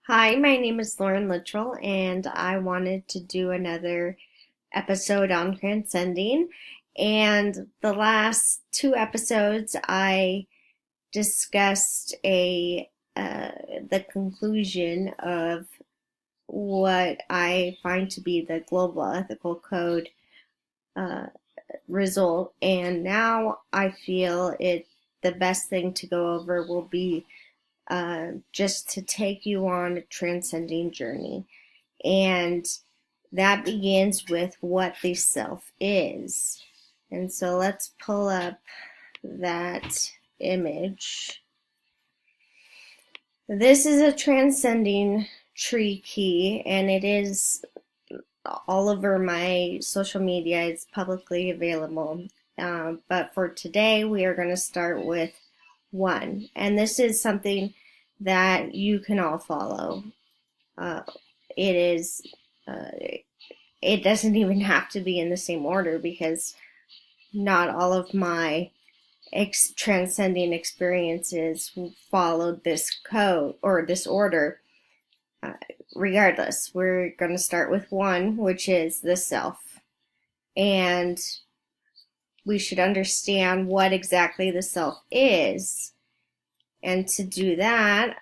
Hi, my name is Lauren Littrell, and I wanted to do another episode on transcending. And the last two episodes, I discussed the conclusion of what I find to be the global ethical code uh, result. And now I feel the best thing to go over will be just to take you on a transcending journey. And that begins with what the self is. And so let's pull up that image. This is a transcending tree key, and it is all over my social media. It's publicly available. But for today, we are going to start with one. And this is something that you can all follow. Uh, it is, uh, it doesn't even have to be in the same order because not all of my transcending experiences followed this code or this order. Regardless, we're going to start with one, which is the self. And we should understand what exactly the self is. And to do that,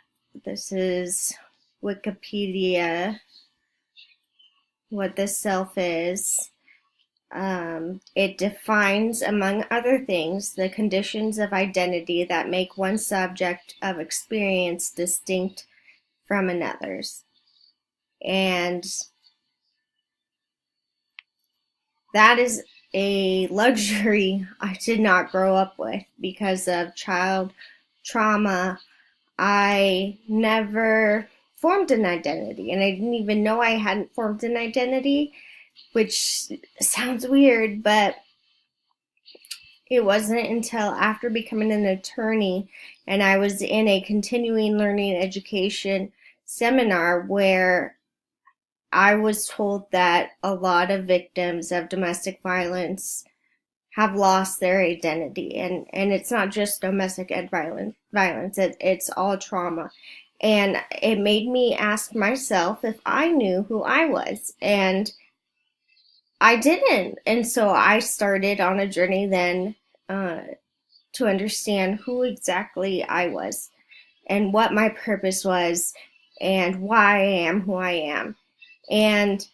this is Wikipedia, what the self is. It defines, among other things, the conditions of identity that make one subject of experience distinct from another's. And that is a luxury I did not grow up with because of child trauma. I never formed an identity, and I didn't even know I hadn't formed an identity, which sounds weird, but it wasn't until after becoming an attorney and I was in a continuing learning education seminar where I was told that a lot of victims of domestic violence have lost their identity, and it's not just domestic violence, it's all trauma. And it made me ask myself if I knew who I was, and I didn't. And so I started on a journey then to understand who exactly I was and what my purpose was and why I am who I am. And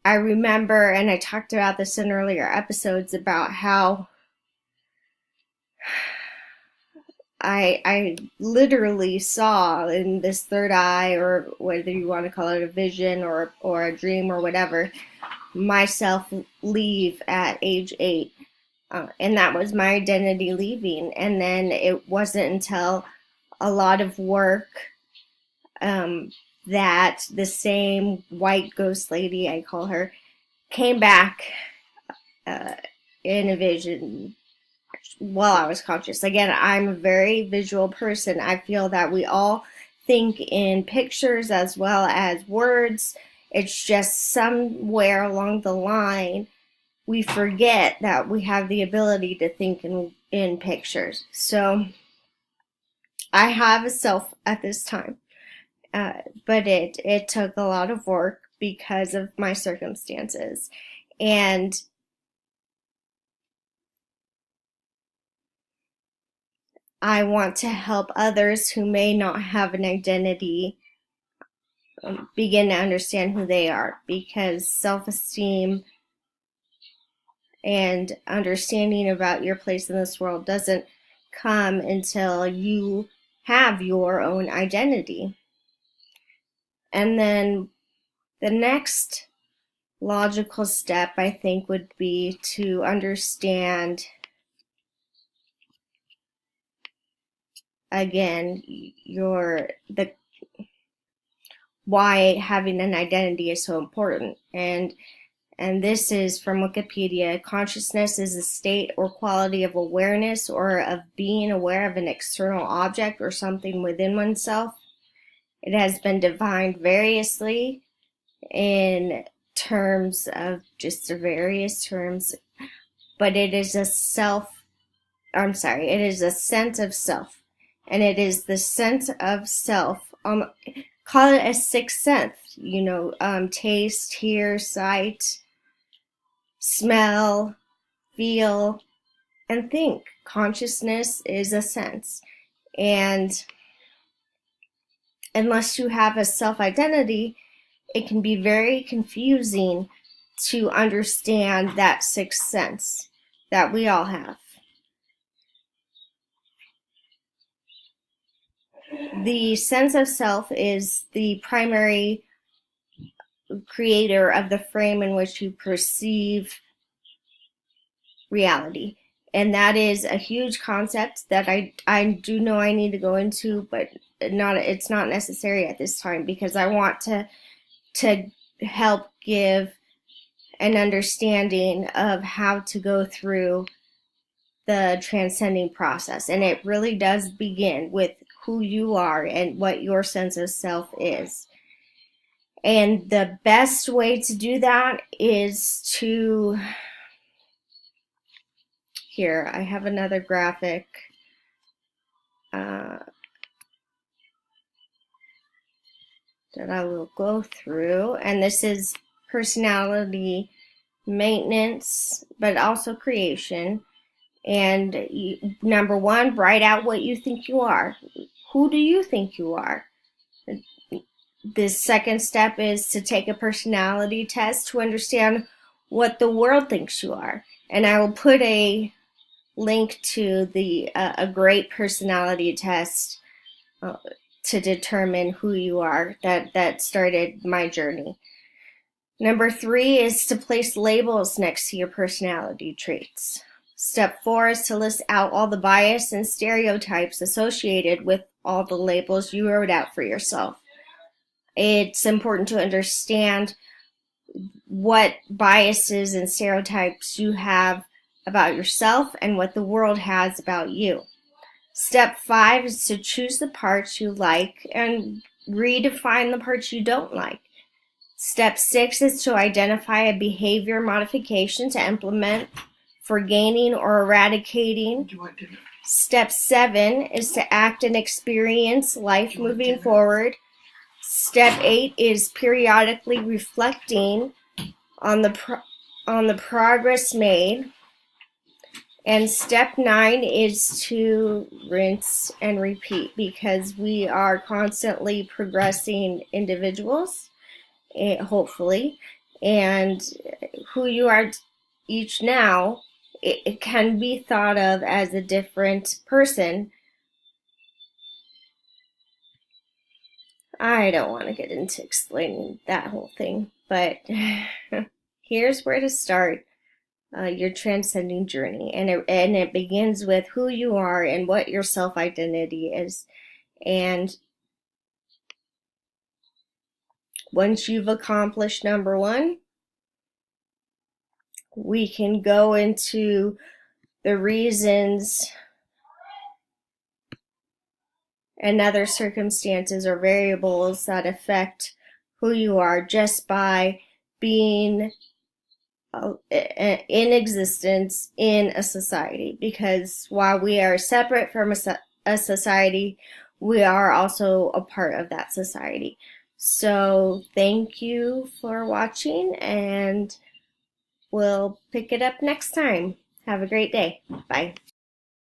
I remember, and I talked about this in earlier episodes, about how I literally saw in this third eye, or whether you want to call it a vision or a dream or whatever, myself leave at age 8. And that was my identity leaving. And then it wasn't until a lot of work that the same white ghost lady, I call her, came back in a vision while I was conscious. Again, I'm a very visual person. I feel that we all think in pictures as well as words. It's just somewhere along the line we forget that we have the ability to think in pictures. So I have a self at this time, but it took a lot of work because of my circumstances. And I want to help others who may not have an identity begin to understand who they are, because self-esteem and understanding about your place in this world doesn't come until you have your own identity. And then the next logical step, I think, would be to understand, again, the why having an identity is so important. And this is from Wikipedia. Consciousness is a state or quality of awareness or of being aware of an external object or something within oneself. It has been defined variously in terms of just various terms, but it is a sense of self. and it is the sense of self. Call it a sixth sense, taste, hear, sight, smell, feel, and think. Consciousness is a sense. And unless you have a self-identity, it can be very confusing to understand that sixth sense that we all have. The sense of self is the primary creator of the frame in which you perceive reality. And that is a huge concept that I do know I need to go into, but it's not necessary at this time, because I want to help give an understanding of how to go through the transcending process. And it really does begin with who you are and what your sense of self is. And the best way to do that is to, here, I have another graphic that I will go through. And this is personality maintenance, but also creation. And number one, write out what you think you are. Who do you think you are? The second step is to take a personality test to understand what the world thinks you are. And I will put a link to a great personality test to determine who you are that started my journey. Number 3 is to place labels next to your personality traits. Step 4 is to list out all the bias and stereotypes associated with all the labels you wrote out for yourself. It's important to understand what biases and stereotypes you have about yourself and what the world has about you. Step 5 is to choose the parts you like and redefine the parts you don't like. Step 6 is to identify a behavior modification to implement for gaining or eradicating. Step 7 is to act and experience life moving forward. Step 8 is periodically reflecting on the progress made. And step 9 is to rinse and repeat, because we are constantly progressing individuals, hopefully, and who you are each now, it can be thought of as a different person. I don't want to get into explaining that whole thing, but here's where to start your transcending journey. And it begins with who you are and what your self-identity is. And once you've accomplished number 1, we can go into the reasons and other circumstances or variables that affect who you are just by being in existence in a society. Because while we are separate from a society, we are also a part of that society. So thank you for watching, and we'll pick it up next time. Have a great day. Bye.